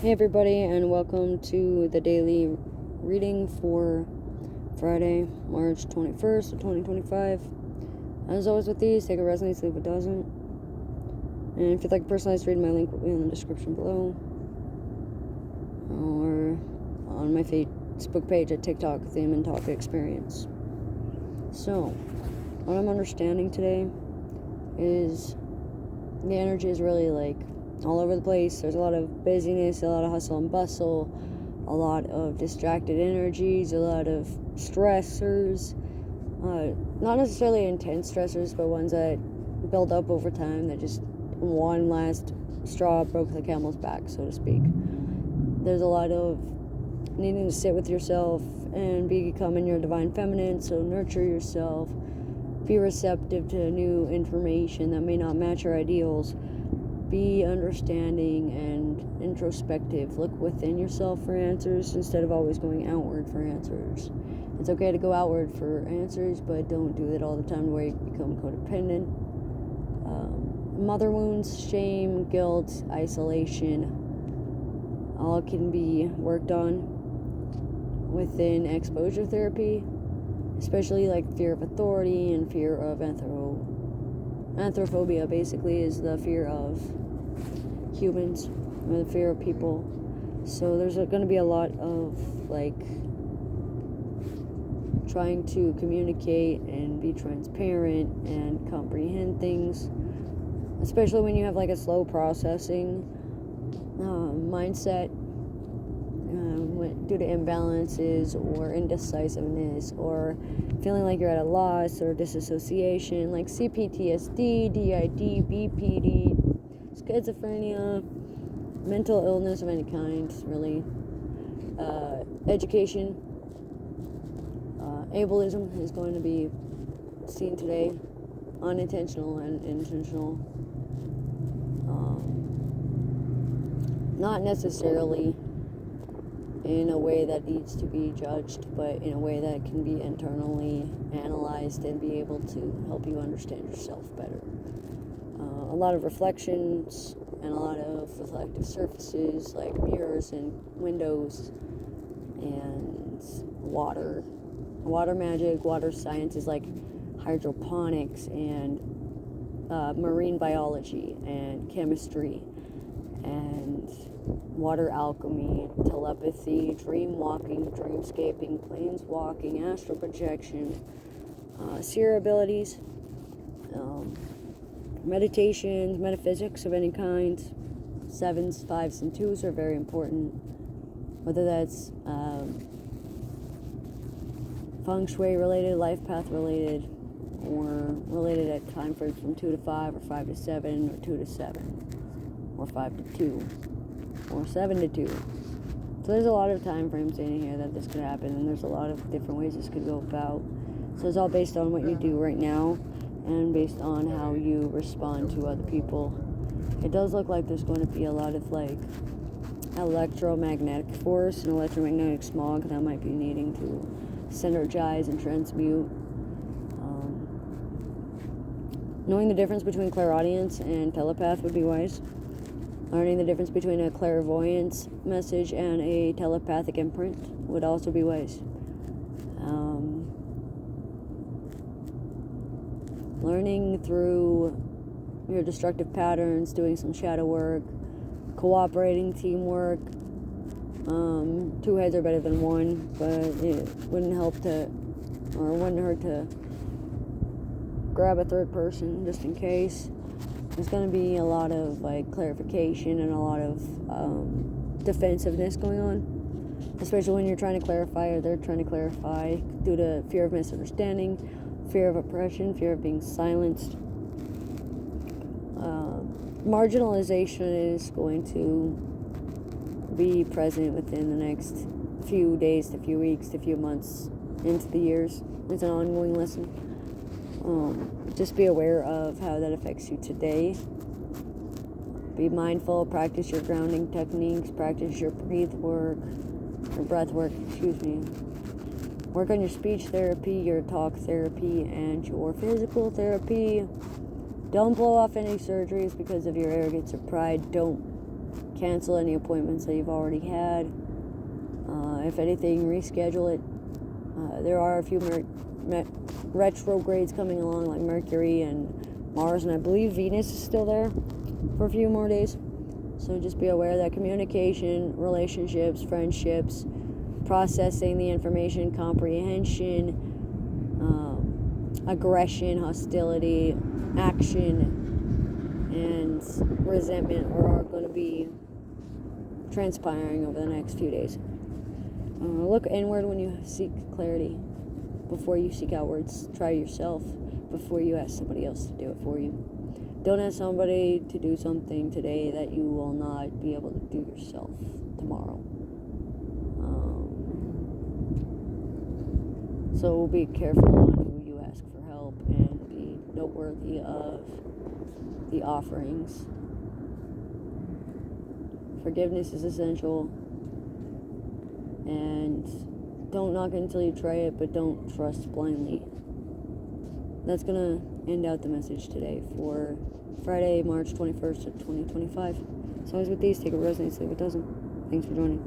Hey everybody, and welcome to the daily reading for Friday, March 21st of 2025. As always with these, take a resonates, leave it doesn't. And if you'd like a personalized reading, my link will be in the description below. Or on my Facebook page at TikTok, Theme and Talk Experience. So, what I'm understanding today is the energy is really all over the place. There's a lot of busyness, a lot of hustle and bustle, a lot of distracted energies, a lot of stressors. Not necessarily intense stressors, but ones that build up over time, that just one last straw broke the camel's back, so to speak. There's a lot of needing to sit with yourself and becoming your divine feminine, so nurture yourself. Be receptive to new information that may not match your ideals. Be understanding and introspective. Look within yourself for answers instead of always going outward for answers. It's okay to go outward for answers, but don't do that all the time where you become codependent. Mother wounds, shame, guilt, isolation, all can be worked on within exposure therapy, especially fear of authority and fear of anthrophobia. Basically is the fear of humans, or the fear of people. So there's going to be a lot of trying to communicate and be transparent and comprehend things, especially when you have a slow processing mindset, due to imbalances or indecisiveness or feeling like you're at a loss or disassociation, like CPTSD, DID, BPD, schizophrenia, mental illness of any kind, really. Education, ableism is going to be seen today, unintentional and intentional. Not necessarily in a way that needs to be judged, but in a way that can be internally analyzed and be able to help you understand yourself better. A lot of reflections and a lot of reflective surfaces like mirrors and windows and water magic. Water sciences like hydroponics and marine biology and chemistry and water alchemy, telepathy, dream walking, dreamscaping, planes walking, astral projection, seer abilities, meditations, metaphysics of any kind. 7s, 5s, and 2s are very important, whether that's feng shui related, life path related, or related at time frames from 2 to 5, or 5 to 7, or 2 to 7, or 5 to 2, or 7 to 2. So there's a lot of time frames in here that this could happen, and there's a lot of different ways this could go about. So it's all based on what you do right now and based on how you respond to other people. It does look like there's going to be a lot of electromagnetic force and electromagnetic smog that might be needing to synergize and transmute. Knowing the difference between clairaudience and telepath would be wise. Learning the difference between a clairvoyance message and a telepathic imprint would also be wise. Learning through your destructive patterns, doing some shadow work, cooperating, teamwork. 2 heads are better than 1, but it wouldn't hurt to grab a third person just in case. There's going to be a lot of clarification and a lot of defensiveness going on, especially when you're trying to clarify or they're trying to clarify, due to fear of misunderstanding, fear of oppression, fear of being silenced. Marginalization is going to be present within the next few days to few weeks to few months into the years. It's an ongoing lesson. Just be aware of how that affects you today. Be mindful, practice your grounding techniques, practice your breath work, Work on your speech therapy, your talk therapy, and your physical therapy. Don't blow off any surgeries because of your arrogance or pride. Don't cancel any appointments that you've already had. If anything, reschedule it. There are a few retrogrades coming along, like Mercury and Mars, and I believe Venus is still there for a few more days. So just be aware that communication, relationships, friendships, processing the information, comprehension, aggression, hostility, action, and resentment are going to be transpiring over the next few days. Look inward when you seek clarity before you seek outwards. Try yourself before you ask somebody else to do it for you. Don't ask somebody to do something today that you will not be able to do yourself tomorrow. So be careful on who you ask for help and be noteworthy of the offerings. Forgiveness is essential. And don't knock it until you try it, but don't trust blindly. That's going to end out the message today for Friday, March 21st of 2025. As always with these, take it resonates, leave it doesn't. Thanks for joining.